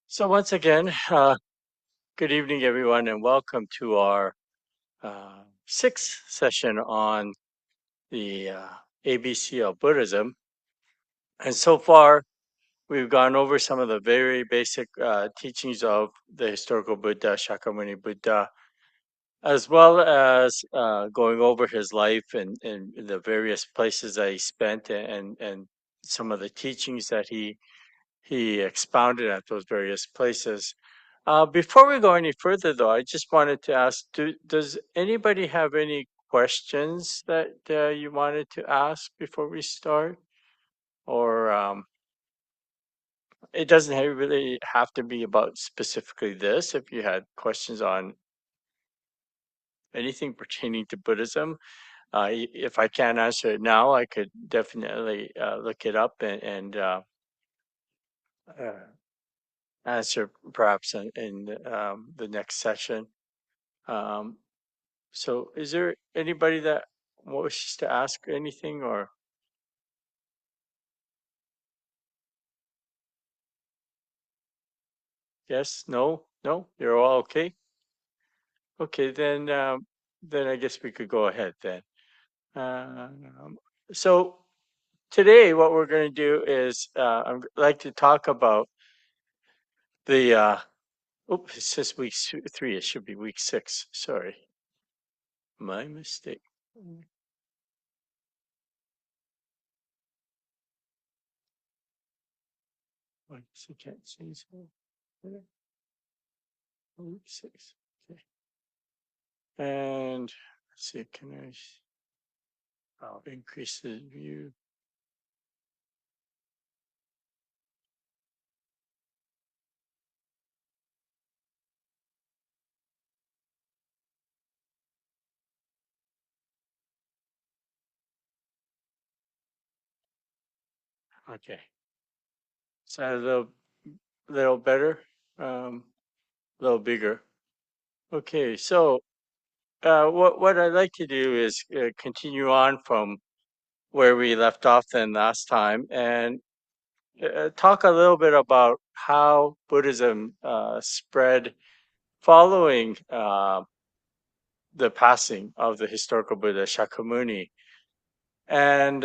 So once again, good evening, everyone, and welcome to our sixth session on the ABC of Buddhism. And so far, we've gone over some of the very basic teachings of the historical Buddha, Shakyamuni Buddha, as well as going over his life and the various places that he spent and some of the teachings that he expounded at those various places. Before we go any further, though, I just wanted to ask: does anybody have any questions that you wanted to ask before we start? Or it doesn't really have to be about specifically this. If you had questions on anything pertaining to Buddhism, if I can't answer it now, I could definitely look it up and uh, answer perhaps in the next session. Um, So, is there anybody that wishes to ask anything or yes, no, no? You're all okay? Okay, then I guess we could go ahead then. Um, so today, what we're going to do is I'd like to talk about the. Oops, it says week 3. It should be week 6. Sorry, my mistake. I guess I can't change that. Week 6. Okay, and let's see. Can I? I'll increase the view. Okay. Is that a little better? A little bigger. Okay. So what I'd like to do is continue on from where we left off then last time and talk a little bit about how Buddhism spread following the passing of the historical Buddha Shakyamuni. And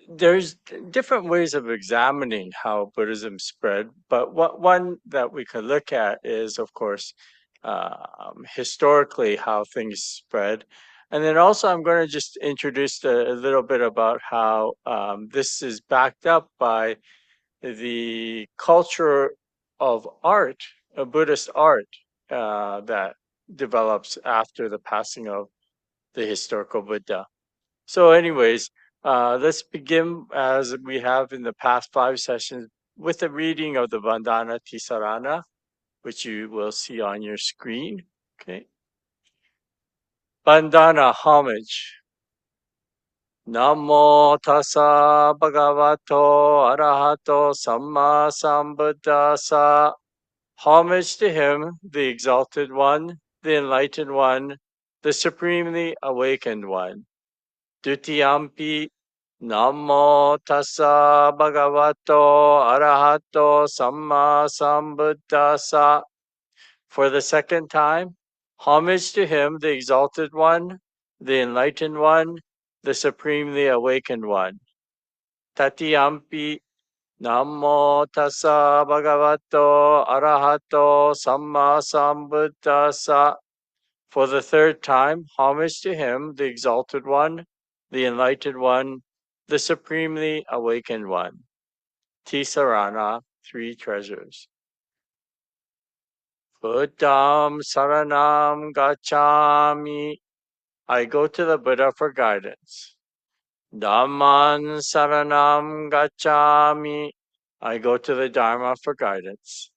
there's different ways of examining how Buddhism spread, but what one that we could look at is, of course, historically how things spread, and then also I'm going to just introduce a little bit about how this is backed up by the culture of art, Buddhist art, that develops after the passing of the historical Buddha. So, anyways, let's begin as we have in the past 5 sessions with a reading of the Vandana Tisarana, which you will see on your screen. Okay. Vandana homage. Namo tassa bhagavato arahato samma sambuddhassa. Homage to him, the exalted one, the enlightened one, the supremely awakened one. Dutiyampi Namo tassa bhagavato arahato samma sambuddhassa. For the second time, homage to him, the exalted one, the enlightened one, the supremely awakened one. Tatiyampi Namo tassa bhagavato arahato samma sambuddhassa. For the third time, homage to him, the exalted one, the enlightened one, the supremely awakened one. Tisarana, 3 treasures. Buddham saranam gacchami. I go to the Buddha for guidance. Dhamman saranam gacchami. I go to the Dharma for guidance.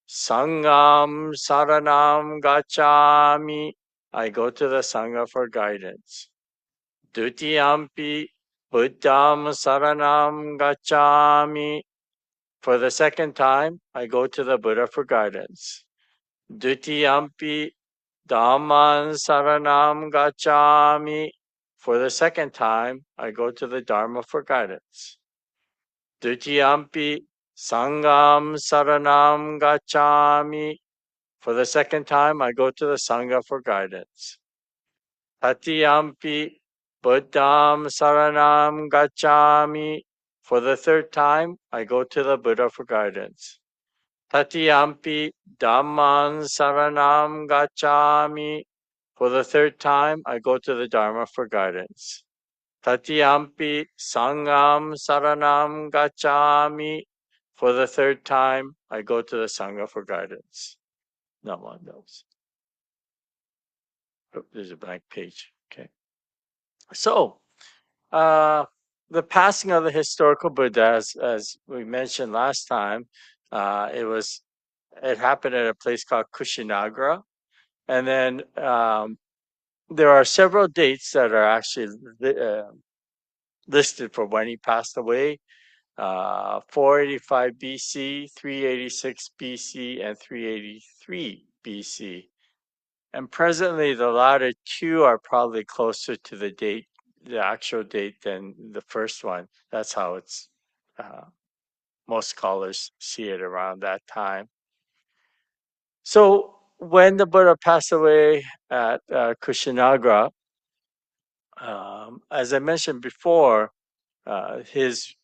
Sangam saranam gacchami. I go to the Sangha for guidance. Dutiyampi Buddham Saranam Gacchami. For the second time, I go to the Buddha for guidance. Dutiyampi Dhamman Saranam Gacchami. For the second time, I go to the Dharma for guidance. Dutiyampi Sangam Saranam Gacchami. For the second time, I go to the Sangha for guidance. Tatiyampi Buddham Saranam Gacchami. For the third time, I go to the Buddha for guidance. Tatiyampi Dhamman Saranam Gacchami. For the third time, I go to the Dharma for guidance. Tatiyampi Sangam Saranam Gacchami. For the third time, I go to the Sangha for guidance. No one knows. Oh, there's a blank page. Okay. So, the passing of the historical Buddha, as we mentioned last time, it happened at a place called Kushinagra, and then there are several dates that are actually listed for when he passed away. 485 BC, 386 BC, and 383 BC. And presently, the latter two are probably closer to the actual date, than the first one. That's how it's, most scholars see it around that time. So when the Buddha passed away at Kushinagra, as I mentioned before, his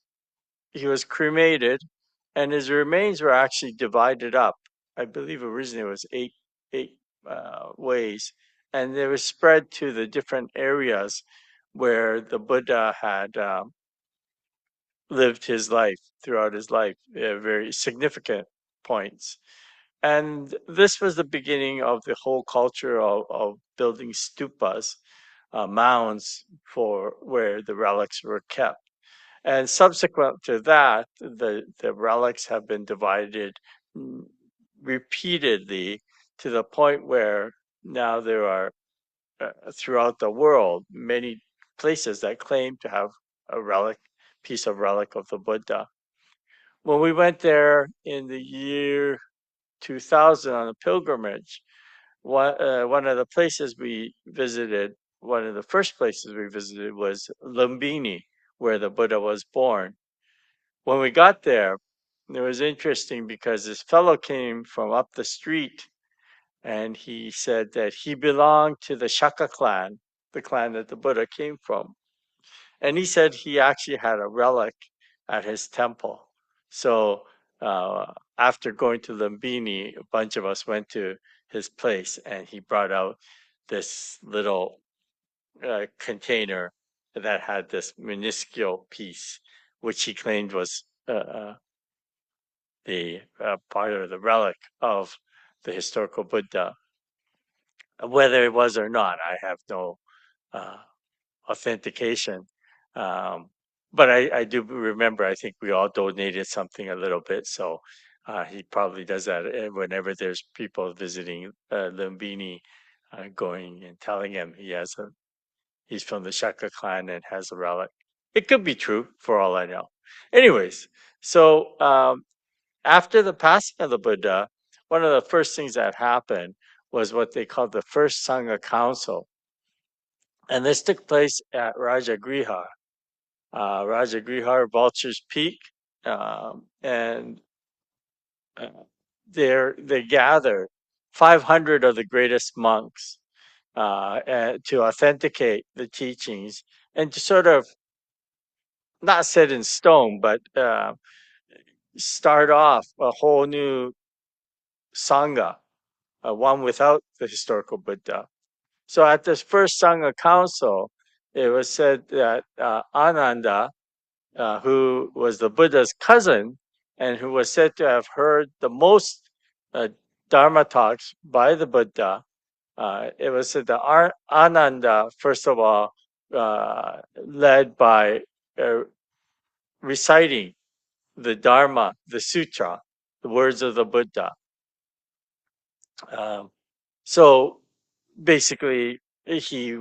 he was cremated, and his remains were actually divided up. I believe originally it was eight ways, and they were spread to the different areas where the Buddha had lived his life throughout his life, very significant points. And this was the beginning of the whole culture of building stupas, mounds for where the relics were kept. And subsequent to that, the relics have been divided repeatedly to the point where now there are, throughout the world, many places that claim to have a piece of relic of the Buddha. When we went there in the year 2000 on a pilgrimage, one of the places we visited, one of the first places we visited was Lumbini, where the Buddha was born. When we got there, it was interesting because this fellow came from up the street, and he said that he belonged to the Shaka clan, the clan that the Buddha came from. And he said he actually had a relic at his temple. So after going to Lumbini, a bunch of us went to his place, and he brought out this little container that had this minuscule piece, which he claimed was the part of the relic of the historical Buddha. Whether it was or not, I have no uh, authentication. But I do remember, I think we all donated something a little bit. So he probably does that whenever there's people visiting Lumbini, going and telling him he's from the Shaka clan and has a relic. It could be true for all I know. Anyways, so after the passing of the Buddha, one of the first things that happened was what they called the first Sangha Council. And this took place at Rajagriha, Vulture's Peak. And there they gathered 500 of the greatest monks to authenticate the teachings and to sort of, not set in stone, but start off a whole new Sangha, one without the historical Buddha. So at this first Sangha Council, it was said that Ananda, who was the Buddha's cousin and who was said to have heard the most Dharma talks by the Buddha, it was said that Ananda, first of all, led by reciting the Dharma, the Sutra, the words of the Buddha. Um, so basically, he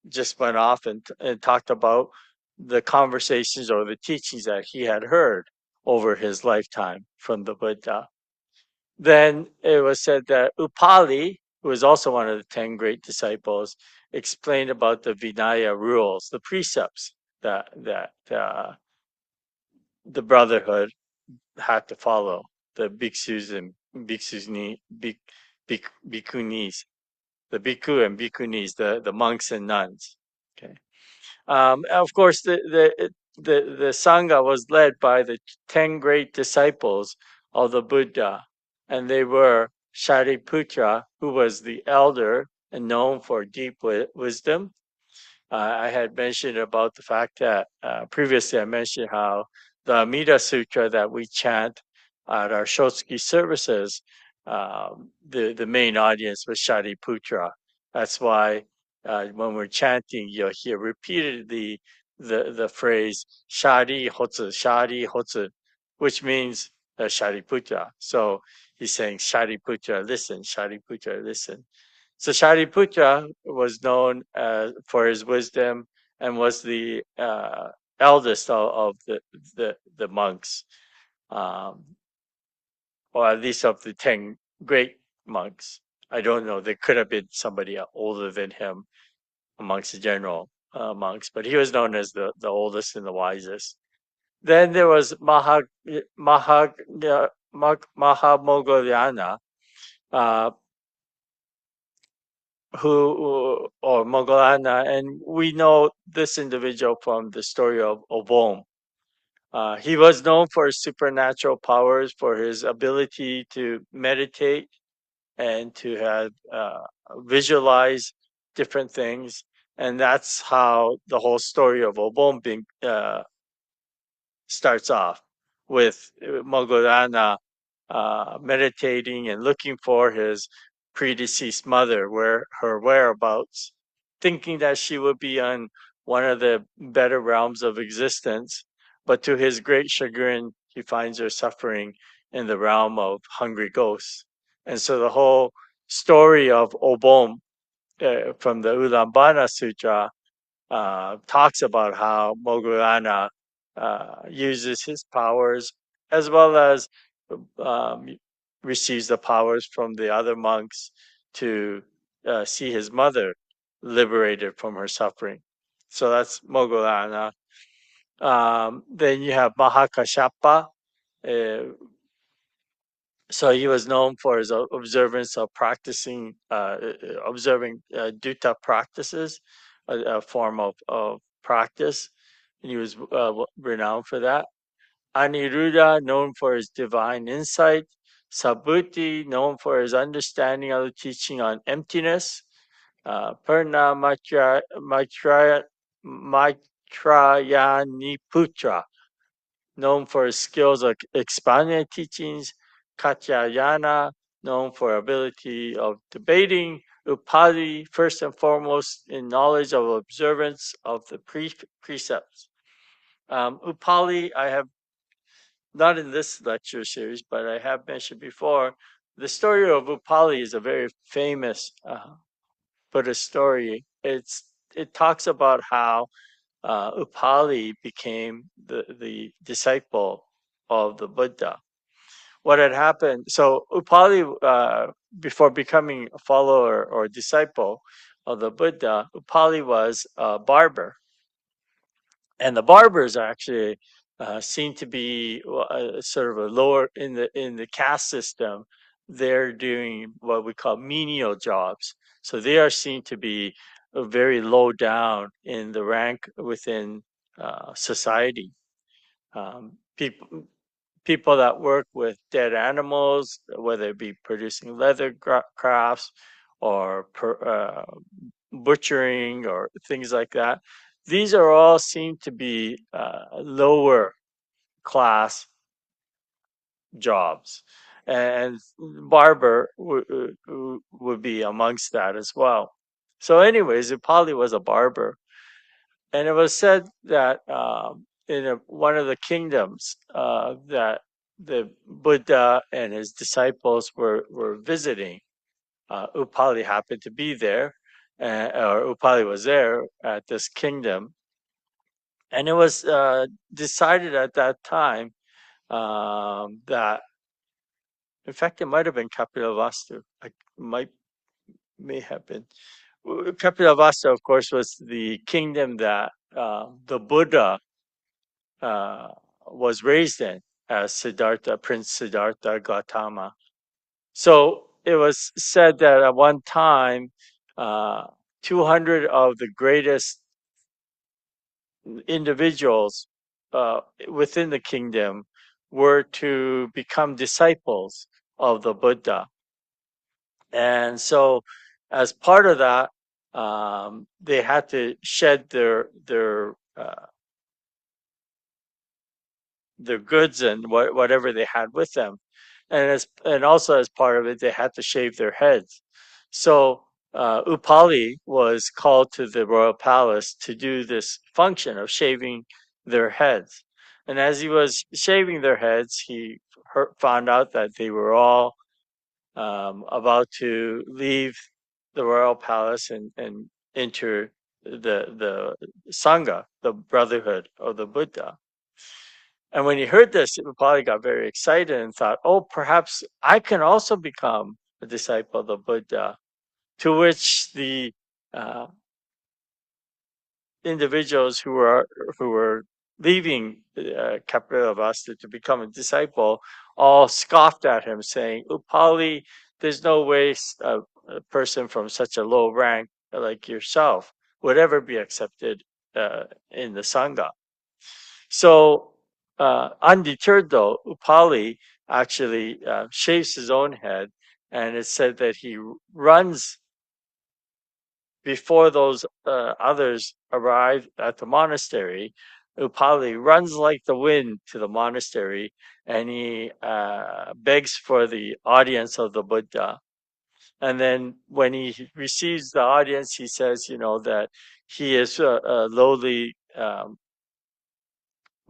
just went off and talked about the conversations or the teachings that he had heard over his lifetime from the Buddha. Then it was said that Upali, who was also one of the 10 great disciples, explained about the Vinaya rules, the precepts that the brotherhood had to follow, the bhikshus and bhikkhunis, the bhikkhu and bhikkhunis, the monks and nuns. Okay. Of course, the sangha was led by the 10 great disciples of the Buddha, and they were Shariputra, who was the elder and known for deep wisdom. I had mentioned about the fact that previously I mentioned how the Amida Sutra that we chant at our Shotsuki services, the main audience was Shariputra. That's why when we're chanting, you'll hear repeatedly the phrase Shari Hotsu, which means Shariputra. So he's saying Shariputra, listen, Shariputra, listen. So Shariputra was known for his wisdom and was the eldest of the monks, um, or at least of the 10 great monks. I don't know. There could have been somebody older than him amongst the general monks, but he was known as the oldest and the wisest. Then there was Mahamoggallana, uh, who or Mogolana, and we know this individual from the story of Obom. He was known for his supernatural powers, for his ability to meditate and to have visualize different things, and that's how the whole story of Obom being starts off with Mogolana meditating and looking for his predeceased mother, where her whereabouts, thinking that she would be on one of the better realms of existence. But to his great chagrin, he finds her suffering in the realm of hungry ghosts. And so the whole story of Obom from the Ulambana Sutra talks about how Mogulana uses his powers as well as um, receives the powers from the other monks to see his mother liberated from her suffering. So that's Mogulana. Then you have Mahakashapa. Uh, so he was known for his observance of practicing, observing dutta practices, a form of practice. And he was renowned for that. Aniruddha, known for his divine insight. Sabhuti, known for his understanding of the teaching on emptiness. Purna Maitrayaniputra, known for his skills of expounding teachings. Katyayana, known for ability of debating. Upali, first and foremost in knowledge of observance of the precepts. Upali, I have not in this lecture series, but I have mentioned before. The story of Upali is a very famous Buddhist story. It talks about how Upali became the disciple of the Buddha. What had happened? So Upali, before becoming a follower or disciple of the Buddha, Upali was a barber, and the barbers actually seem to be sort of a lower in the caste system. They're doing what we call menial jobs, so they are seen to be very low down in the rank within society. People that work with dead animals, whether it be producing leather crafts or butchering or things like that. These are all seem to be lower class jobs, and barber would be amongst that as well. So, anyways, Upali was a barber, and it was said that in one of the kingdoms that the Buddha and his disciples were visiting, Upali happened to be there, or Upali was there at this kingdom, and it was decided at that time that, in fact, it might have been Kapilavastu. I might may have been. Kapilavastu, of course, was the kingdom that the Buddha uh, was raised in as Siddhartha, Prince Siddhartha Gautama. So it was said that at one time, uh, 200 of the greatest individuals uh, within the kingdom were to become disciples of the Buddha. And so, as part of that, they had to shed their goods and whatever they had with them, and also as part of it, they had to shave their heads. So Upali was called to the royal palace to do this function of shaving their heads. And as he was shaving their heads, he found out that they were all about to leave the royal palace and enter the Sangha, the Brotherhood of the Buddha. And when he heard this, Upali got very excited and thought, oh, perhaps I can also become a disciple of the Buddha. To which the uh, individuals who were leaving Kapilavastu to become a disciple all scoffed at him, saying, Upali, there's no way a person from such a low rank like yourself would ever be accepted in the Sangha. So, undeterred though, Upali actually shaves his own head, and it's said that he runs before those others arrive at the monastery. Upali runs like the wind to the monastery, and he begs for the audience of the Buddha. And then when he receives the audience, he says, that he is a lowly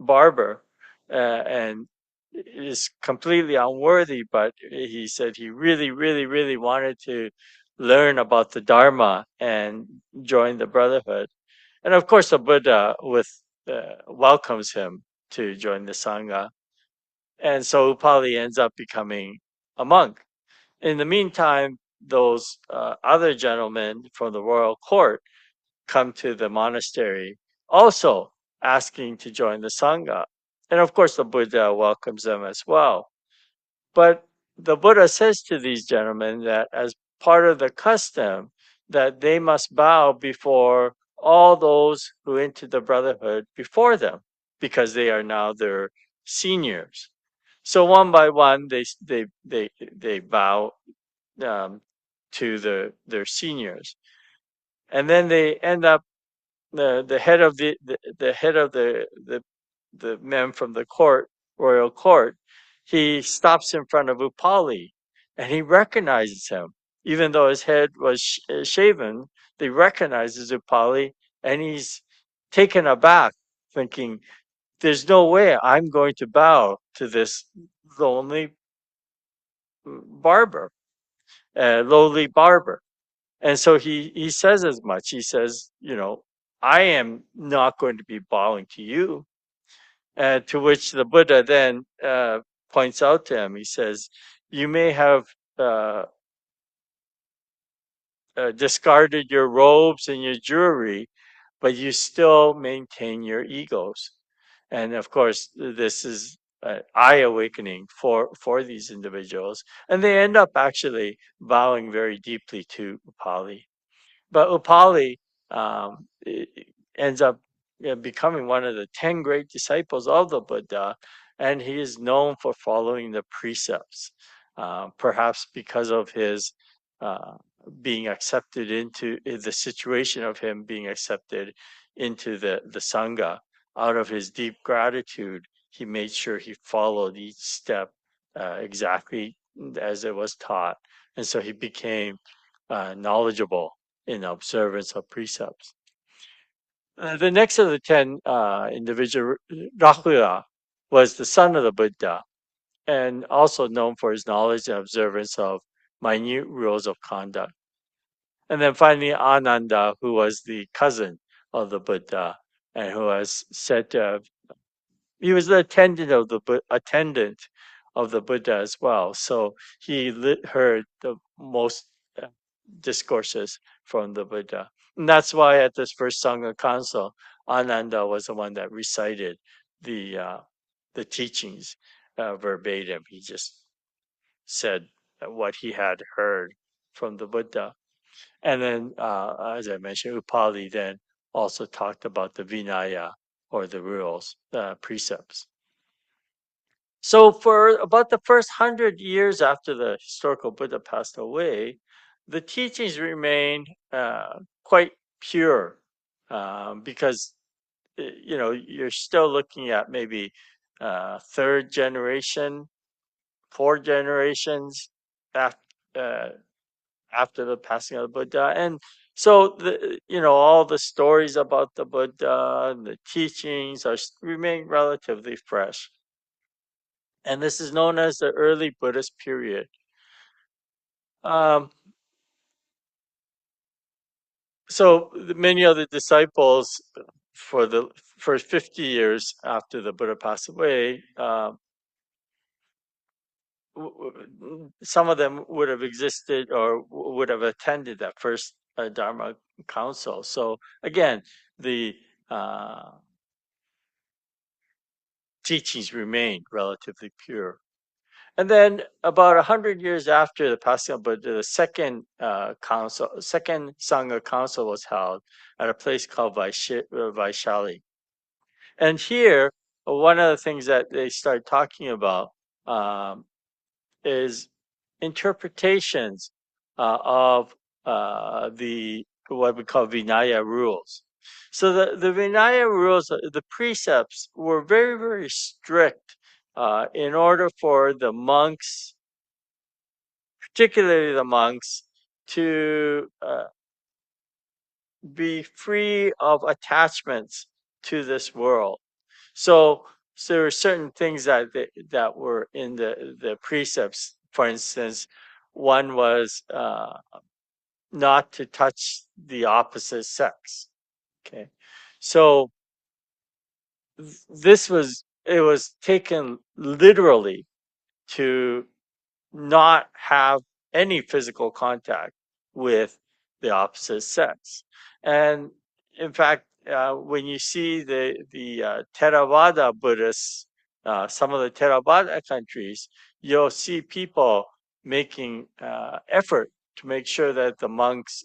barber and is completely unworthy, but he said he really, really, really wanted to learn about the Dharma and join the Brotherhood. And of course, the Buddha welcomes him to join the Sangha. And so Upali ends up becoming a monk. In the meantime, those other gentlemen from the royal court come to the monastery, also asking to join the Sangha. And of course, the Buddha welcomes them as well. But the Buddha says to these gentlemen that as part of the custom, that they must bow before all those who entered the brotherhood before them, because they are now their seniors. So one by one, they bow to their seniors, and then they end up the head of the head of the men from the royal court. He stops in front of Upali, and he recognizes him, even though his head was shaven. He recognizes Upali, and he's taken aback, thinking, "There's no way I'm going to bow to this lonely barber, lowly barber." And so he says as much. He says, I am not going to be bowing to you. To which the Buddha then points out to him, he says, you may have uh, discarded your robes and your jewelry, but you still maintain your egos. And of course, this is eye awakening for these individuals. And they end up actually bowing very deeply to Upali. But Upali ends up becoming one of the 10 great disciples of the Buddha, and he is known for following the precepts, perhaps because of his uh, being accepted into the situation of him being accepted into the Sangha. Out of his deep gratitude, he made sure he followed each step exactly as it was taught. And so he became knowledgeable in observance of precepts. The next of the 10 individual, Rahula, was the son of the Buddha and also known for his knowledge and observance of minute rules of conduct. And then finally, Ananda, who was the cousin of the Buddha and who was said to have, he was the attendant of the Buddha as well. So he heard the most discourses from the Buddha. And that's why at this first Sangha Council, Ananda was the one that recited the uh, the teachings verbatim. He just said what he had heard from the Buddha. And then, as I mentioned, Upali then also talked about the Vinaya, or the rules, precepts. So, for about the first 100 years after the historical Buddha passed away, the teachings remained quite pure, because you're still looking at maybe third generation, four generations after uh, after the passing of the Buddha, and so all the stories about the Buddha and the teachings remain relatively fresh. And this is known as the early Buddhist period. Um, so many of the disciples, for the first 50 years after the Buddha passed away, some of them would have existed or would have attended that first Dharma council. So again, the uh, teachings remained relatively pure. And then about 100 years after the passing of Buddha, the second Sangha council was held at a place called Vaishali. And here, one of the things that they start talking about um, is interpretations of the what we call Vinaya rules. So the Vinaya rules, the precepts, were very, very strict in order for the monks, particularly the monks, to be free of attachments to this world. So, there are certain things that were in the precepts. For instance, one was not to touch the opposite sex. Okay, so this was it was taken literally to not have any physical contact with the opposite sex. And in fact, when you see the Theravada Buddhists, some of the Theravada countries, you'll see people making effort to make sure that the monks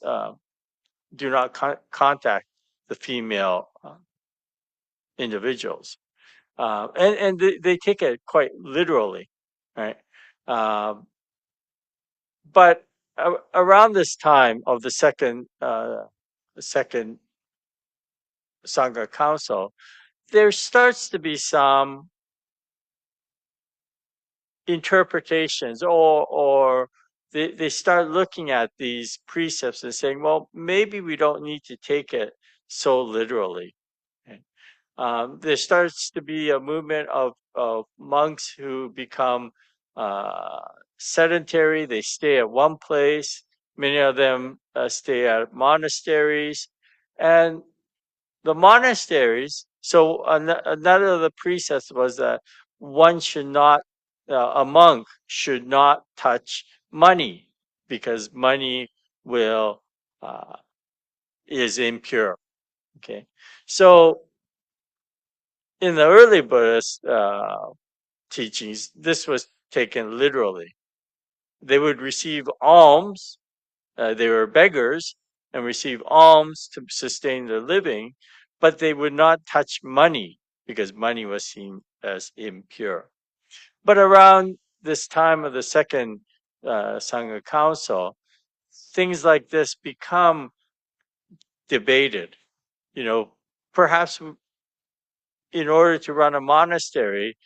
do not contact the female individuals, and they take it quite literally, right? Um, but around this time of the second Sangha Council, there starts to be some interpretations, or they start looking at these precepts and saying, well, maybe we don't need to take it so literally. Okay. There starts to be a movement of monks who become uh, sedentary. They stay at one place. Many of them stay at monasteries. And the monasteries, so another of the precepts was that one should not, a monk should not touch money, because money will, uh, is impure. Okay. So in the early Buddhist teachings, this was taken literally. They would receive alms. They were beggars and receive alms to sustain their living, but they would not touch money because money was seen as impure. But around this time of the second Sangha Council, things like this become debated. You know, perhaps in order to run a monastery,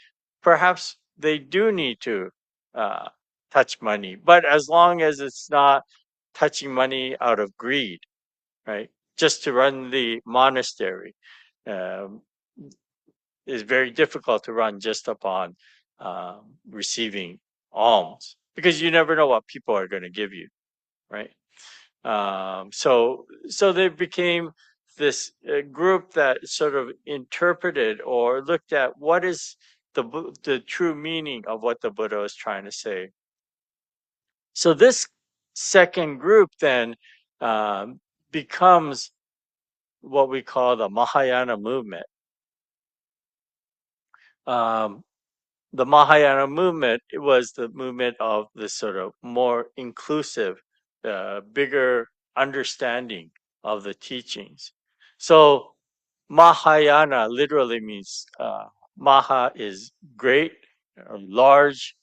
perhaps they do need to uh, touch money, but as long as it's not touching money out of greed, right? Just to run the monastery um, is very difficult to run just upon receiving alms, because you never know what people are going to give you, right? So they became this group that sort of interpreted or looked at what is the true meaning of what the Buddha was trying to say. So this second group then um, becomes what we call the Mahayana movement. Um, the Mahayana movement, it was the movement of this sort of more inclusive, bigger understanding of the teachings. So Mahayana literally means Maha is great or large,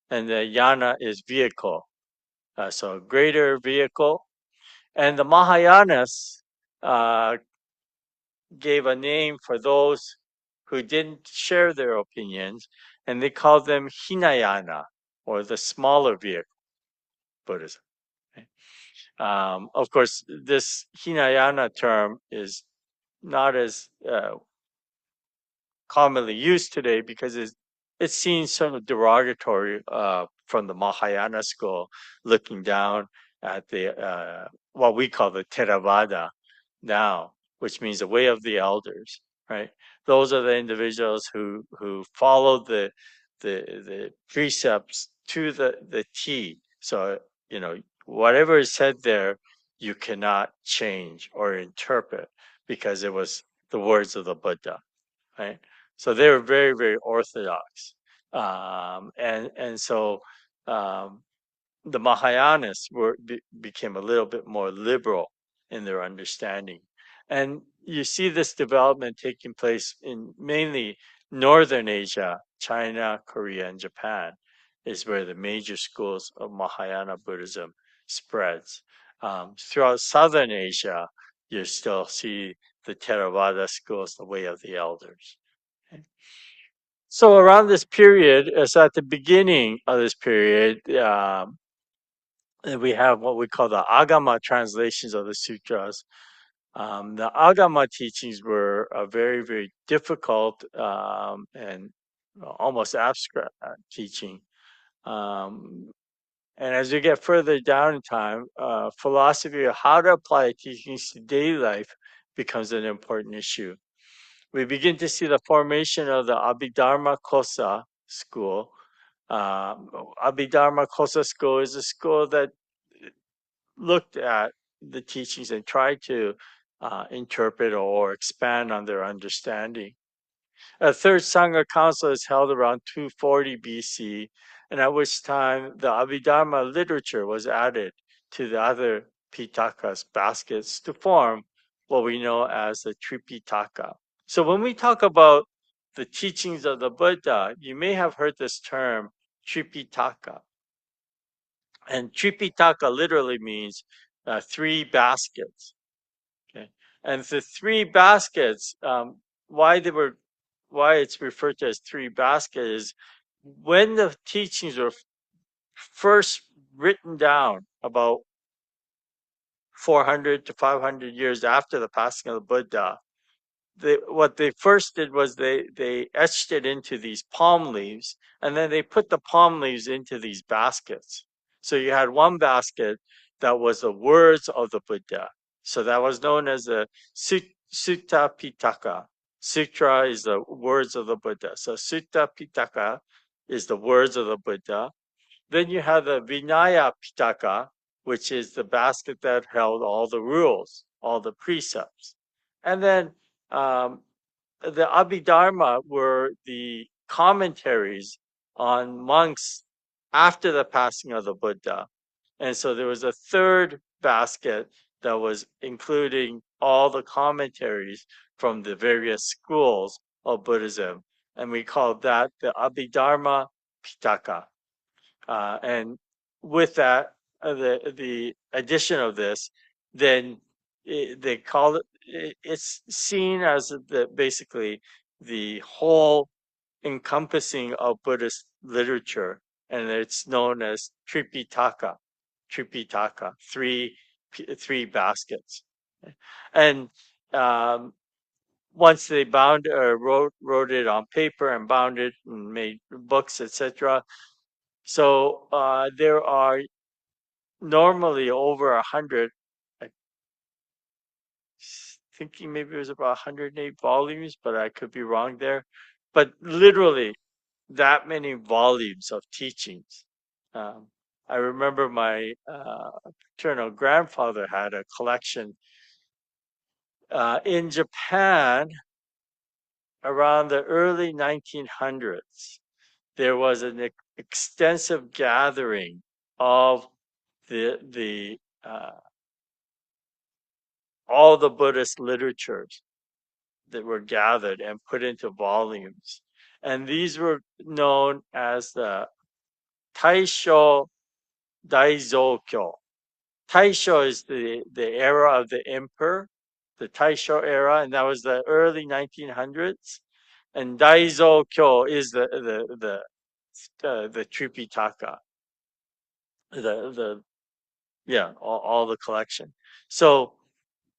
and the Yana is vehicle. So greater vehicle. And the Mahayanas uh, gave a name for those who didn't share their opinions, and they called them Hinayana, or the smaller vehicle Buddhism. Of course, this Hinayana term is not as commonly used today because it's seen sort of derogatory from the Mahayana school, looking down at the what we call the Theravada now, which means the way of the elders, right? Those are the individuals who follow the precepts to the T. So whatever is said there, you cannot change or interpret because it was the words of the Buddha, right? So they were very, very orthodox, and so um, the Mahayanas became a little bit more liberal in their understanding, and you see this development taking place in mainly Northern Asia, China, Korea, and Japan, is where the major schools of Mahayana Buddhism spreads. Throughout Southern Asia, you still see the Theravada schools, the way of the elders. Okay. So around this period, so at the beginning of this period, we have what we call the Agama translations of the sutras. The Agama teachings were a very, very difficult and almost abstract teaching. Um, and as you get further down in time, philosophy of how to apply teachings to daily life becomes an important issue. We begin to see the formation of the Abhidharma Kosa school. Abhidharma Kosa school is a school that looked at the teachings and tried to interpret or expand on their understanding. A third Sangha Council is held around 240 BC, and at which time the Abhidharma literature was added to the other Pitakas baskets to form what we know as the Tripitaka. So when we talk about the teachings of the Buddha, you may have heard this term Tripitaka. And Tripitaka literally means three baskets. Okay, and the three baskets, why they were, why it's referred to as three baskets is when the teachings were first written down about 400 to 500 years after the passing of the Buddha. What they first did was they etched it into these palm leaves, and then they put the palm leaves into these baskets. So you had one basket that was the words of the Buddha. So that was known as the Sutta Pitaka. Sutra is the words of the Buddha. So Sutta Pitaka is the words of the Buddha. Then you have the Vinaya Pitaka, which is the basket that held all the rules, all the precepts. And then um, the Abhidharma were the commentaries on monks after the passing of the Buddha. And so there was a third basket that was including all the commentaries from the various schools of Buddhism. And we called that the Abhidharma Pitaka. And with that, the addition of this, then they call it. It's seen as basically the whole encompassing of Buddhist literature, and it's known as Tripitaka. Tripitaka, three baskets, and um, once they bound or wrote it on paper and bound it and made books, etc. So there are normally over 100, I thinking maybe it was about 108 volumes, but I could be wrong there. But literally that many volumes of teachings. Um, I remember my paternal grandfather had a collection in Japan around the early 1900s. There was an extensive gathering of the all the Buddhist literatures that were gathered and put into volumes, and these were known as the Taisho Daizokyo. Taisho is the era of the emperor, the Taisho era, and that was the early 1900s. And Daizokyo is the Tripitaka, the yeah, all the collection. So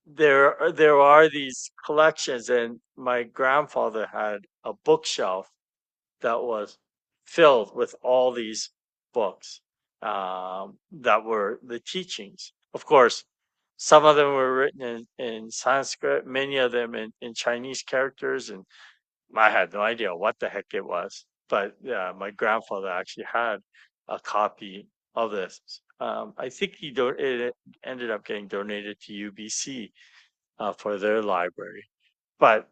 there are these collections, and my grandfather had a bookshelf that was filled with all these books that were the teachings. Of course, some of them were written in Sanskrit, many of them in Chinese characters, and I had no idea what the heck it was. But my grandfather actually had a copy of this. I think it ended up getting donated to UBC for their library. But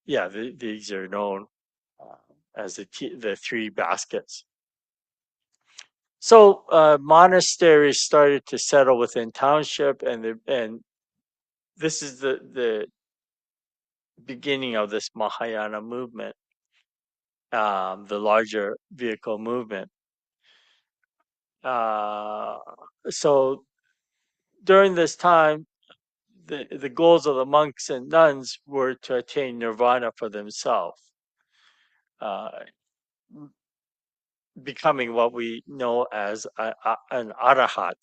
yeah, these are known uh, as the three baskets. So monasteries started to settle within township, and this is the beginning of this Mahayana movement, the larger vehicle movement. Uh, so during this time, the goals of the monks and nuns were to attain nirvana for themselves, uh, becoming what we know as an arahat.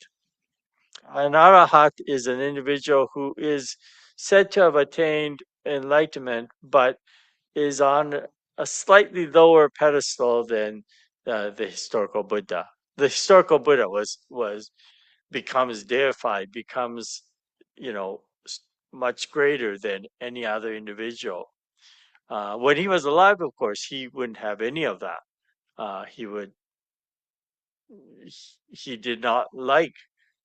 An arahat is an individual who is said to have attained enlightenment, but is on a slightly lower pedestal than the historical Buddha. The historical Buddha was becomes deified, becomes you know much greater than any other individual. When he was alive, of course, he wouldn't have any of that. He would he did not like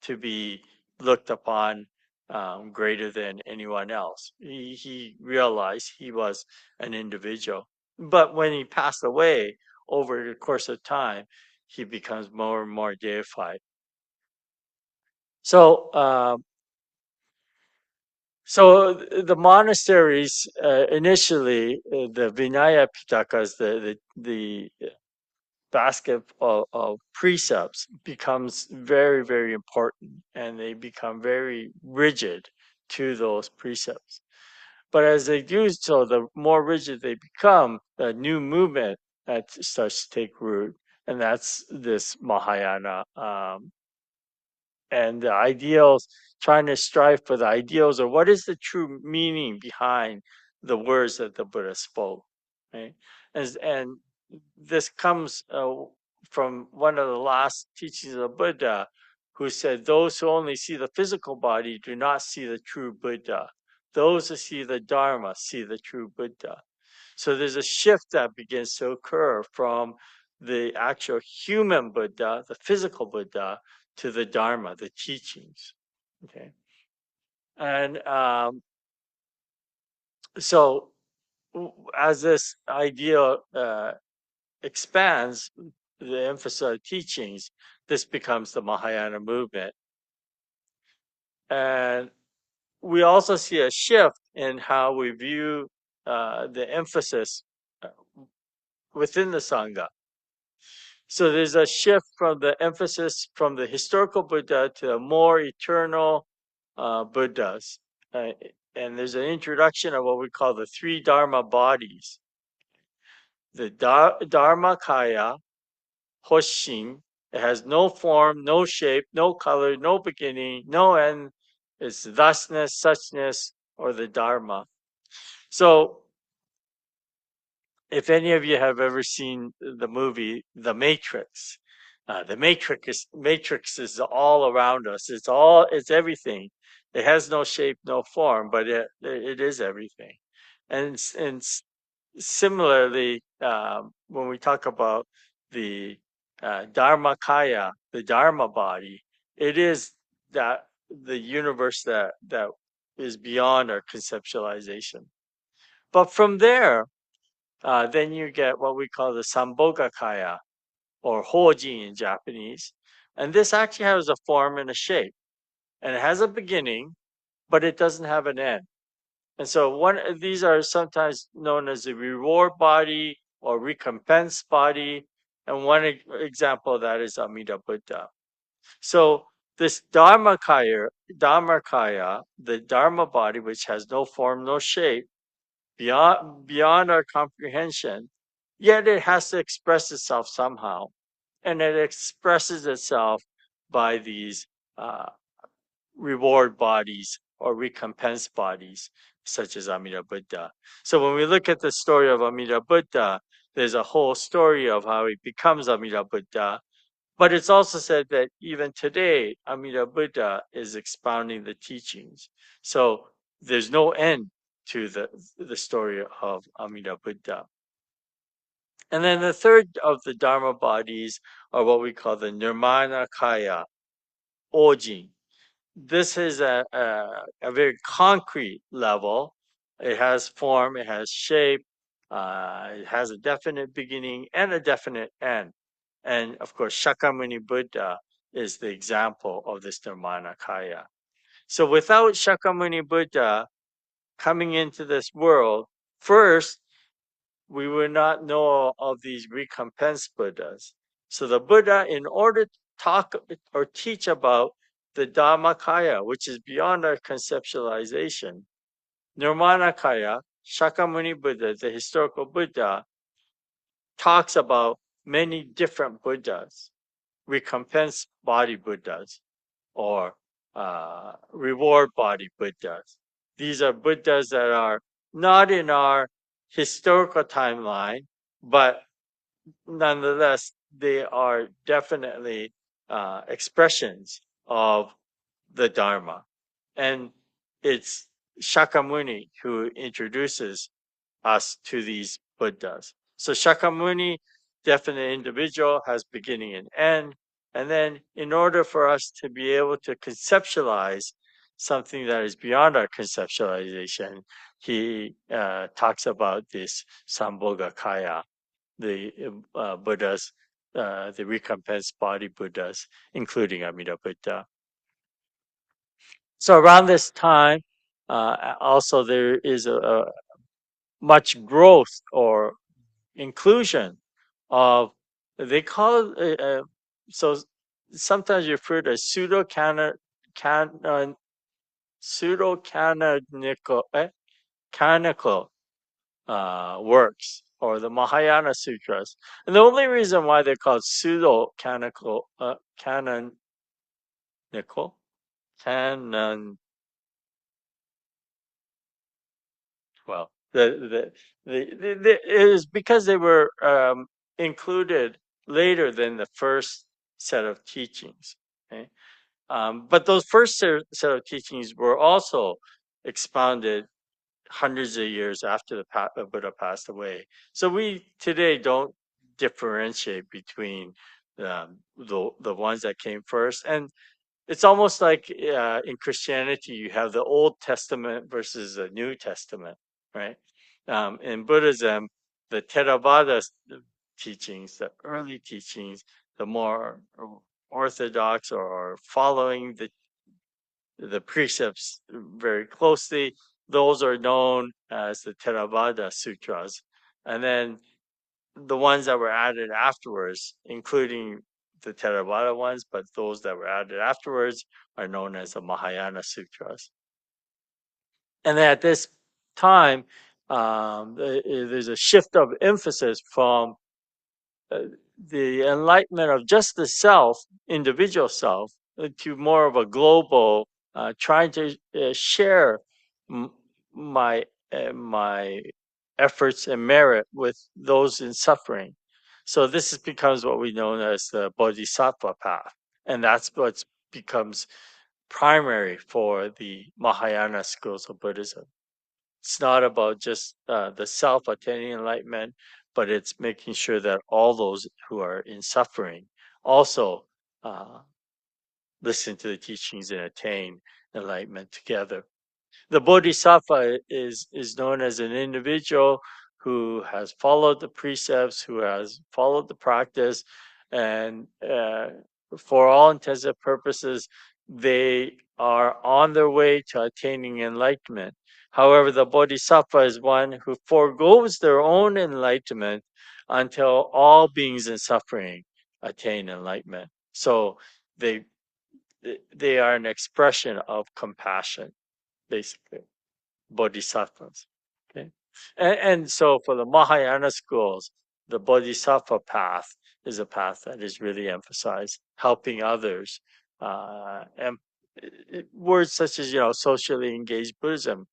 to be looked upon greater than anyone else. He realized he was an individual. But when he passed away over the course of time, he becomes more and more deified. So, the monasteries initially, the Vinaya Pitakas, the basket of precepts becomes very, very important, and they become very rigid to those precepts. But as they do so, the more rigid they become, the new movement that starts to take root, and that's this Mahayana, and the ideals, trying to strive for the ideals, or what is the true meaning behind the words that the Buddha spoke, right? And this comes from one of the last teachings of the Buddha, who said, those who only see the physical body do not see the true Buddha. Those who see the Dharma see the true Buddha. So there's a shift that begins to occur from the actual human Buddha, the physical Buddha, to the Dharma, the teachings. Okay. And so as this idea expands the emphasis of teachings, this becomes the Mahayana movement. And we also see a shift in how we view the emphasis uh, within the Sangha. So there's a shift from the emphasis from the historical Buddha to the more eternal Buddhas. Uh, and there's an introduction of what we call the three Dharma bodies. The Dharma Kaya, Hoshin, it has no form, no shape, no color, no beginning, no end. It's thusness, suchness, or the Dharma. So if any of you have ever seen the movie The Matrix, Matrix is all around us. It's everything. It has no shape, no form, but it is everything. And similarly, when we talk about the Dharmakaya, the Dharma body, it is that the universe that is beyond our conceptualization. But from there, then you get what we call the Sambhogakaya, or Hoji in Japanese. And this actually has a form and a shape. And it has a beginning, but it doesn't have an end. And so these are sometimes known as the reward body or recompense body. And one example of that is Amida Buddha. So this Dharmakaya, the Dharma body, which has no form, no shape, beyond our comprehension, yet it has to express itself somehow. And it expresses itself by these uh, reward bodies or recompense bodies, such as Amida Buddha. So when we look at the story of Amida Buddha, there's a whole story of how he becomes Amida Buddha. But it's also said that even today, Amida Buddha is expounding the teachings. So there's no end to the story of Amida Buddha. And then the third of the Dharma bodies are what we call the Nirmanakaya, Ojin. This is a very concrete level. It has form, it has shape, it has a definite beginning and a definite end. And of course, Shakyamuni Buddha is the example of this Nirmanakaya. So without Shakyamuni Buddha coming into this world, first, we would not know of these recompense Buddhas. So the Buddha, in order to talk or teach about the Dhammakaya, which is beyond our conceptualization, Nirmanakaya, Shakyamuni Buddha, the historical Buddha, talks about many different Buddhas, recompense body Buddhas, or reward body Buddhas. These are Buddhas that are not in our historical timeline, but nonetheless, they are definitely expressions of the Dharma. And it's Shakyamuni who introduces us to these Buddhas. So Shakyamuni, definite individual, has beginning and end. And then in order for us to be able to conceptualize something that is beyond our conceptualization, he talks about this Sambhogakaya, the Buddhas, the recompense body Buddhas, including Amida Buddha. So around this time, also there is a much growth or inclusion of, they call it, so sometimes referred as canonical works, or the Mahayana Sutras. And the only reason why they're called pseudo canonical, canon, well, it is because they were included later than the first set of teachings. Okay? But those first set of teachings were also expounded hundreds of years after the Buddha passed away. So we today don't differentiate between the ones that came first. And it's almost like in Christianity, you have the Old Testament versus the New Testament, right? In Buddhism, the Theravada teachings, the early teachings, the more orthodox or following the precepts very closely, those are known as the Theravada Sutras. And then the ones that were added afterwards, including the Theravada ones, but those that were added afterwards are known as the Mahayana Sutras. And then at this time, there's a shift of emphasis from the enlightenment of just the self, individual self, to more of a global, trying to share my my efforts and merit with those in suffering. So becomes what we know as the Bodhisattva path, and that's what becomes primary for the Mahayana schools of Buddhism. It's not about just the self attaining enlightenment, but it's making sure that all those who are in suffering also uh, listen to the teachings and attain enlightenment together. The bodhisattva is known as an individual who has followed the precepts, who has followed the practice, and for all intents and purposes, they are on their way to attaining enlightenment. However, the bodhisattva is one who forgoes their own enlightenment until all beings in suffering attain enlightenment. So they they are an expression of compassion, basically, bodhisattvas. Okay, and so for the Mahayana schools, the bodhisattva path is a path that is really emphasized, helping others, and words such as socially engaged Buddhism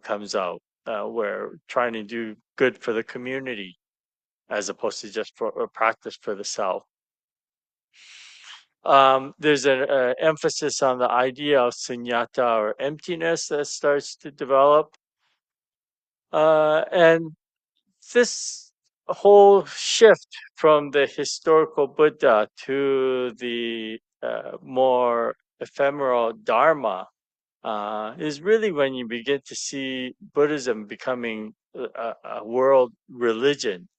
comes out, where trying to do good for the community as opposed to just for a practice for the self. There's an emphasis on the idea of sunyata or emptiness that starts to develop. And this whole shift from the historical Buddha to the more ephemeral Dharma is really when you begin to see Buddhism becoming a world religion,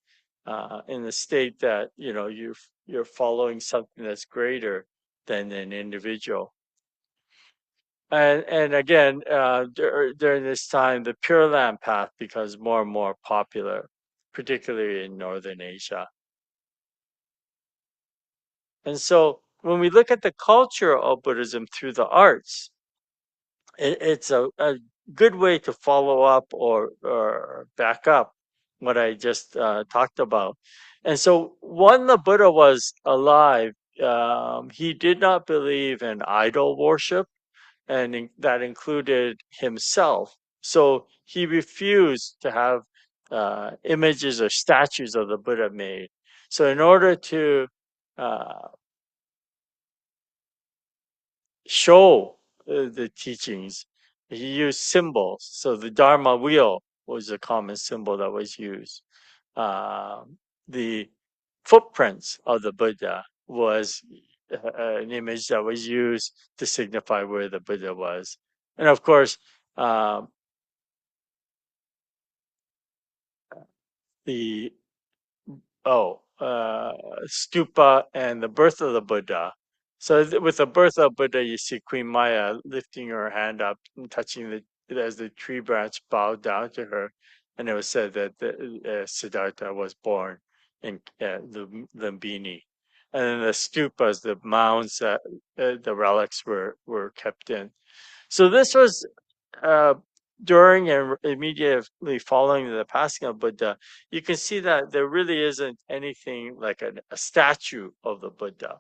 in the state that you're following something that's greater than an individual. And again, during this time, the Pure Land path becomes more and more popular, particularly in Northern Asia. And so when we look at the culture of Buddhism through the arts, it's a good way to follow up or back up what I just talked about. And so when the Buddha was alive, he did not believe in idol worship, and that included himself. So he refused to have images or statues of the Buddha made. So in order to uh, show the teachings, he used symbols. So the Dharma wheel was a common symbol that was used. The footprints of the Buddha was an image that was used to signify where the Buddha was. And of course, um, the stupa and the birth of the Buddha. So with the birth of Buddha, you see Queen Maya lifting her hand up and touching as the tree branch bowed down to her, and it was said that Siddhartha was born in Lumbini. And then the stupas, the mounds that the relics were kept in. So this was uh, during and immediately following the passing of Buddha. You can see that there really isn't anything like a statue of the Buddha.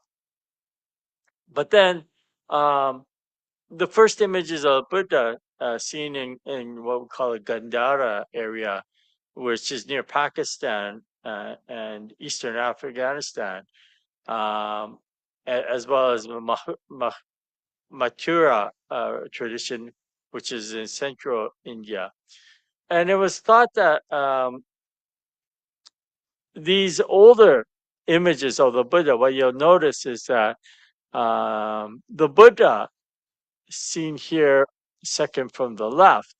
But then um, the first images of Buddha seen in what we call a Gandhara area, which is near Pakistan and Eastern Afghanistan, um, as well as Mathura tradition, which is in central India. And it was thought that these older images of the Buddha, what you'll notice is that the Buddha, seen here second from the left,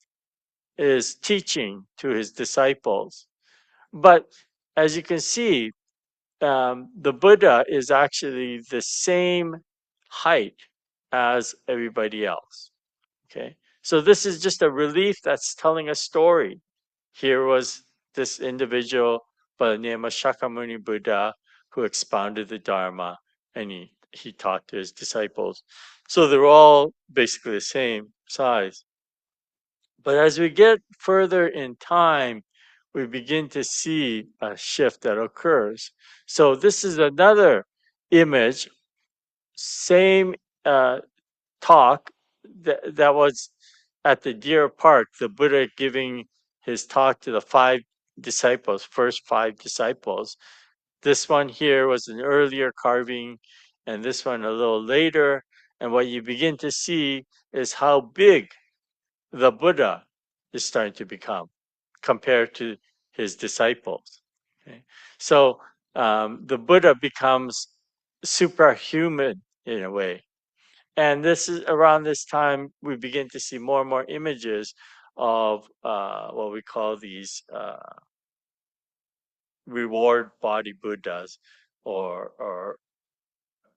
is teaching to his disciples. But as you can see, the Buddha is actually the same height as everybody else. Okay. So this is just a relief that's telling a story. Here was this individual by the name of Shakyamuni Buddha who expounded the Dharma, and he taught to his disciples. So they're all basically the same size. But as we get further in time, we begin to see a shift that occurs. So this is another image, same talk that was at the Deer Park, the Buddha giving his talk to the first five disciples. This one here was an earlier carving, and this one a little later. And what you begin to see is how big the Buddha is starting to become compared to his disciples. Okay? So the Buddha becomes suprahuman in a way. And this is around this time we begin to see more and more images of what we call these reward body Buddhas or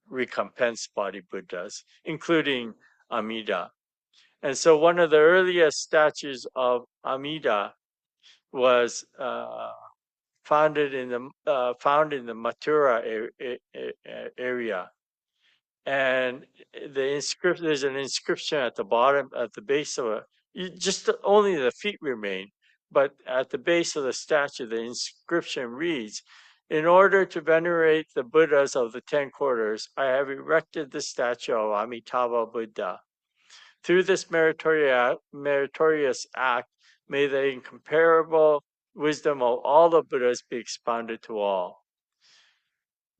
recompense body Buddhas, including Amida. And so one of the earliest statues of Amida was found in the Mathura area, and there's an inscription at the bottom, at the base of it. Just only the feet remain, but at the base of the statue, the inscription reads, "In order to venerate the Buddhas of the 10 quarters, I have erected the statue of Amitabha Buddha. Through this meritorious act, may the incomparable wisdom of all the Buddhas be expounded to all."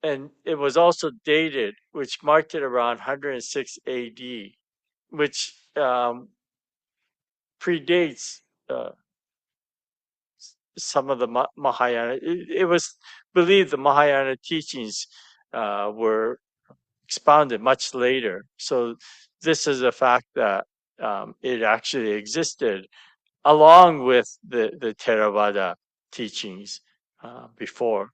And it was also dated, which marked it around 106 AD, which predates some of the Mahayana. It was believed the Mahayana teachings were expounded much later. So this is a fact that it actually existed along with the Theravada teachings before.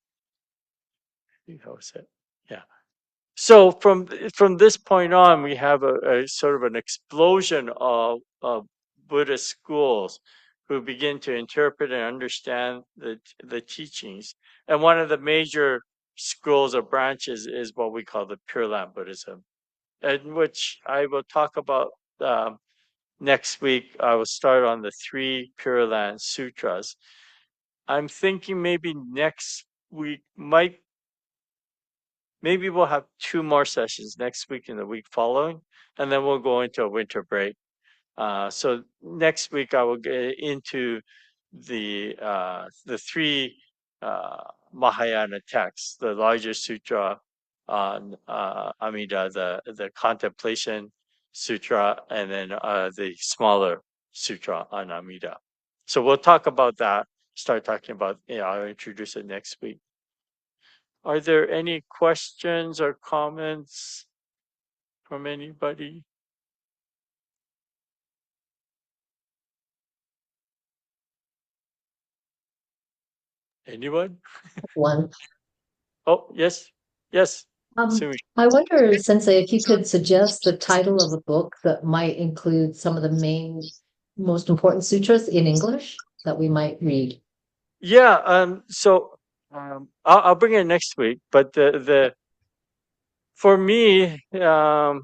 How was it? Yeah. So from this point on, we have a sort of an explosion of Buddhist schools who begin to interpret and understand the teachings. And one of the major schools or branches is what we call the Pure Land Buddhism, in which I will talk about next week. I will start on the 3 Pure Land Sutras. I'm thinking maybe next week maybe we'll have 2 more sessions next week and the week following, and then we'll go into a winter break. So next week I will get into the 3 Mahayana texts: the larger sutra on Amida, the Contemplation Sutra, and then the smaller sutra on Amida. So we'll talk about that. Start talking about. I'll introduce it next week. Are there any questions or comments from anybody? Anyone? One. Oh, yes. Yes. Um, Sumi. I wonder, Sensei, if you could suggest the title of a book that might include some of the most important sutras in English that we might read. Yeah. So I'll bring it next week. But for me, the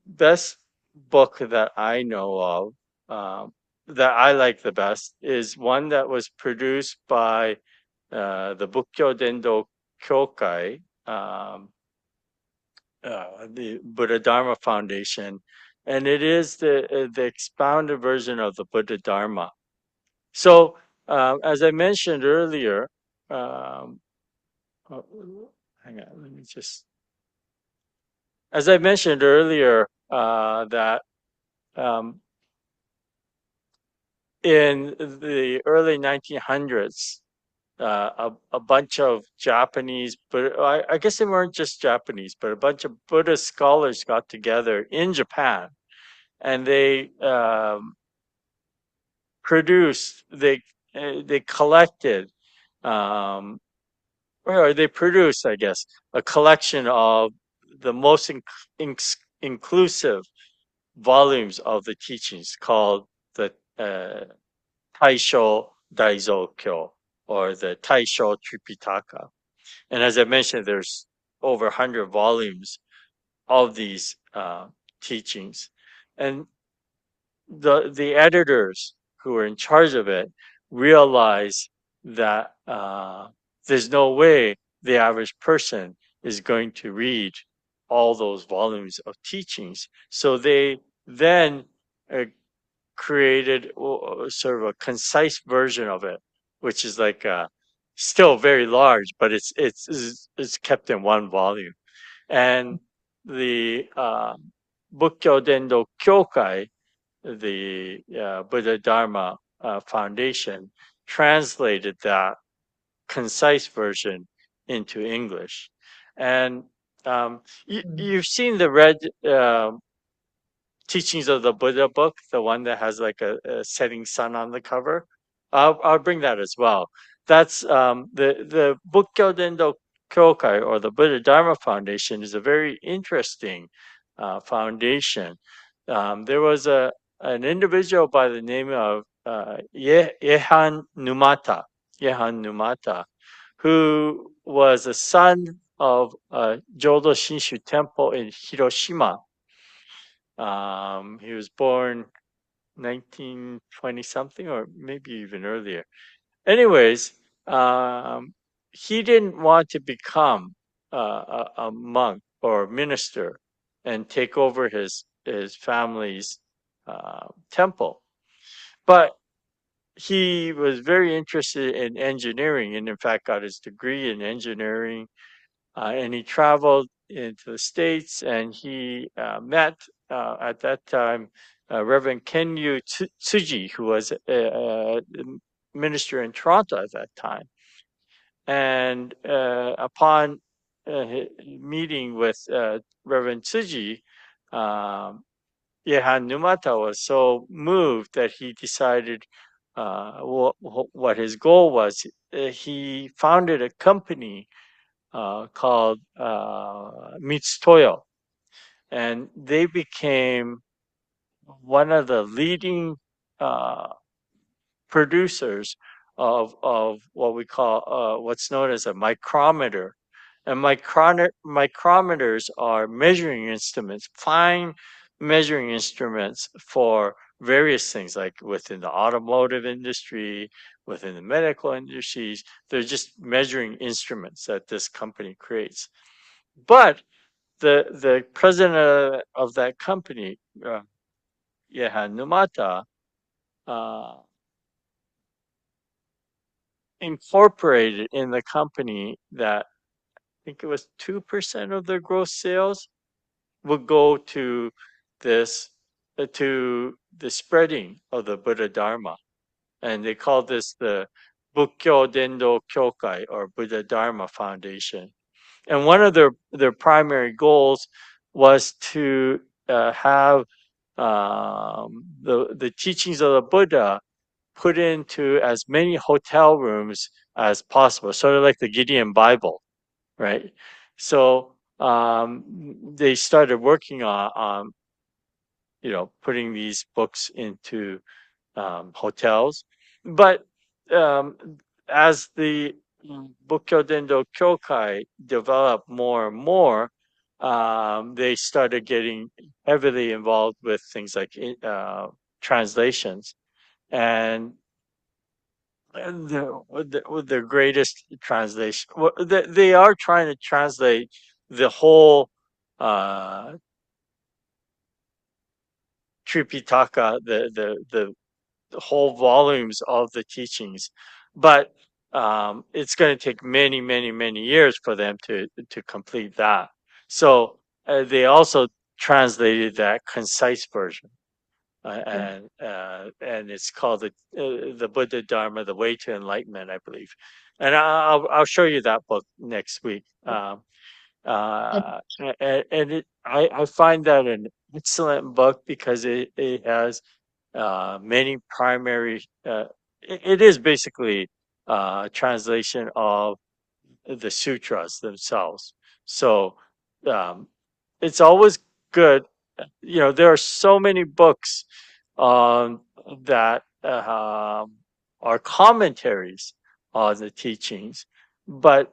best book that I know of, that I like the best, is one that was produced by the Bukkyo Dendo Kyokai, the Buddha Dharma Foundation, and it is the expounded version of the Buddha Dharma. So, as I mentioned earlier, um, oh, hang on, let me just. As I mentioned earlier, that um, in the early 1900s, a bunch of Japanese, but I guess they weren't just Japanese, but a bunch of Buddhist scholars got together in Japan, and they produced, they collected, um, or they produced, I guess, a collection of the most inclusive volumes of the teachings called the Taisho Daizo Kyo, or the Taisho Tripitaka. And as I mentioned, there's over 100 volumes of these teachings. And the editors who were in charge of it realized that there's no way the average person is going to read all those volumes of teachings. So they then created sort of a concise version of it, which is like still very large, but it's kept in one volume. And the Bukkyo Dendo Kyokai, the Buddha Dharma Foundation, translated that concise version into English. And Mm. you've seen the red Teachings of the Buddha book, the one that has like a setting sun on the cover. I'll bring that as well. That's the Bukkyo Dendo Kyokai, or the Buddha Dharma Foundation, is a very interesting foundation. There was an individual by the name of Yehan Numata, who was a son of Jodo Shinshu Temple in Hiroshima. He was born 1920 something, or maybe even earlier. Anyways, he didn't want to become a monk or minister and take over his family's temple, but he was very interested in engineering, and in fact got his degree in engineering. And he traveled into the States, and he met at that time Reverend Kenyu Tsuji, who was a minister in Toronto at that time. And upon meeting with Reverend Tsuji, um, Yehan Numata was so moved that he decided what his goal was. He founded a company called Mitsutoyo, and they became one of the leading uh, producers of what we call what's known as a micrometer. And micrometers are measuring instruments, fine measuring instruments for various things, like within the automotive industry, within the medical industries. They're just measuring instruments that this company creates. But the president of that company, Yehan Numata, uh, incorporated in the company that I think it was 2% of their gross sales would go to this to the spreading of the Buddha Dharma, and they called this the Bukkyo Dendo Kyokai, or Buddha Dharma Foundation. And one of their primary goals was to have the teachings of the Buddha put into as many hotel rooms as possible, sort of like the Gideon Bible, right? So they started working on putting these books into hotels, but um, as the Bukkyo Dendo Kyokai developed more and more, they started getting heavily involved with things like translations. And the greatest translation, well, they are trying to translate the whole uh, Tripitaka, the whole volumes of the teachings, but it's going to take many, many, many years for them to complete that. So they also translated that concise version, Okay. and it's called the Buddha Dharma, the Way to Enlightenment, I believe. And I'll show you that book next week. And, I find that an excellent book because it has many primary. It is basically translation of the sutras themselves. So um, it's always good. There are so many books that are commentaries on the teachings, but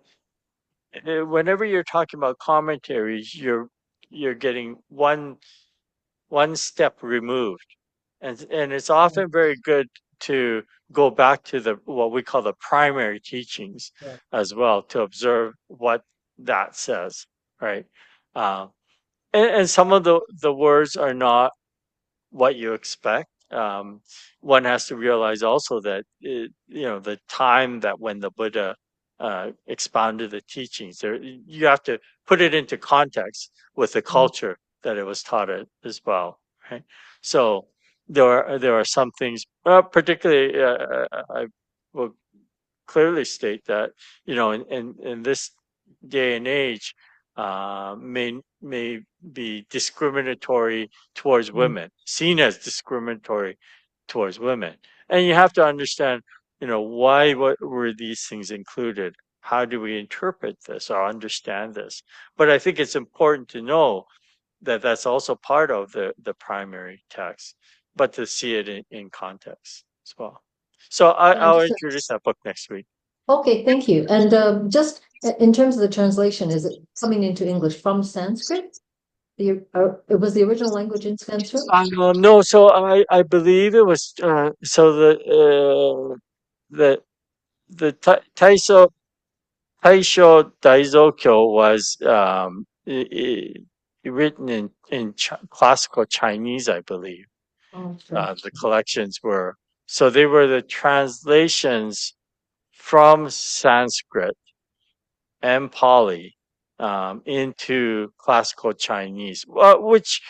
whenever you're talking about commentaries, you're getting one step removed, and it's often very good to go back to the what we call the primary teachings yeah. as well, to observe what that says, right? Um, and some of the words are not what you expect. One has to realize also that the time that when the Buddha expounded the teachings, there you have to put it into context with the Mhm. culture that it was taught at as well, right? So there are some things, particularly I will clearly state that in this day and age may be discriminatory towards Mm. women, seen as discriminatory towards women. And you have to understand, why what were these things included? How do we interpret this or understand this? But I think it's important to know that that's also part of the primary text, but to see it in context as well. So And I'll just introduce that book next week. okay, thank you. And just in terms of the translation, is it coming into English from Sanskrit? It was the original language in Sanskrit? No, so I believe it was so the Taisho Daizokyo was written in classical Chinese, I believe. Oh, sure. The collections were, so they were the translations from Sanskrit and Pali into classical Chinese, which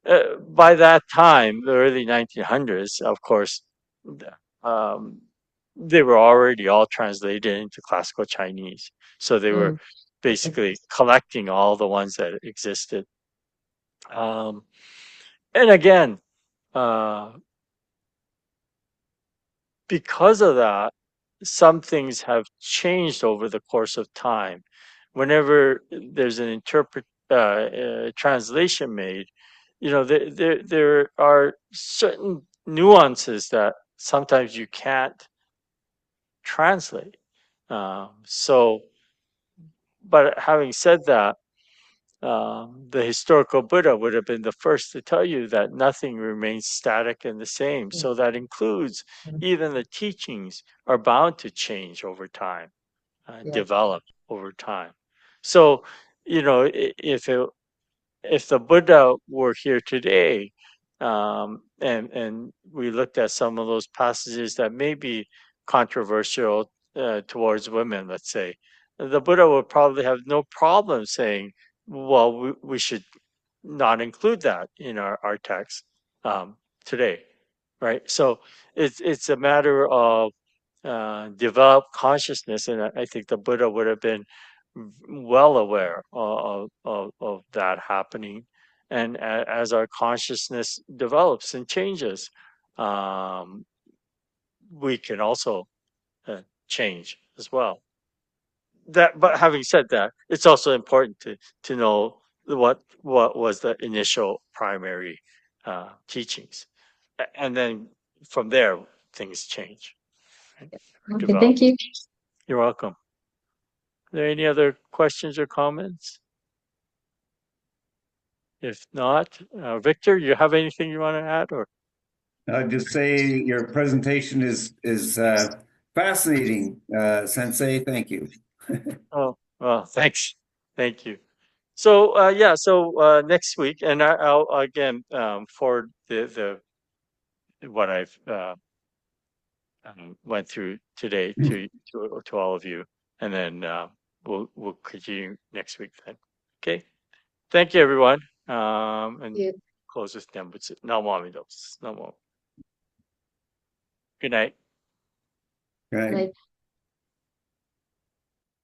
by that time, the early 1900s, of course, um, they were already all translated into classical Chinese. So they were Mm, okay. basically collecting all the ones that existed. Um, and again, uh, because of that, some things have changed over the course of time. Whenever there's an translation made, there are certain nuances that sometimes you can't translate. So, but having said that, the historical Buddha would have been the first to tell you that nothing remains static and the same. Mm, So that includes mm, even the teachings are bound to change over time, yeah. develop over time. So, if the Buddha were here today, and we looked at some of those passages that may be controversial towards women, let's say, the Buddha would probably have no problem saying, "Well, we should not include that in our text today," right? So it's a matter of develop consciousness, and I think the Buddha would have been well aware of that happening. And as our consciousness develops and changes, um, we can also change as well. But having said that, it's also important to know what was the initial primary teachings, and then from there things change, right? Okay, Develop. thank you. You're welcome. Are there any other questions or comments? If not, Victor, you have anything you want to add, or I'll just say your presentation is fascinating, Sensei. Thank you. oh, well, thanks, thank you. So yeah, so next week, and I'll again forward the what I've went through today to all of you, and then we'll continue next week then. Okay, thank you everyone, and Yeah. close this down. But no more, no more. Good night. Right. Right.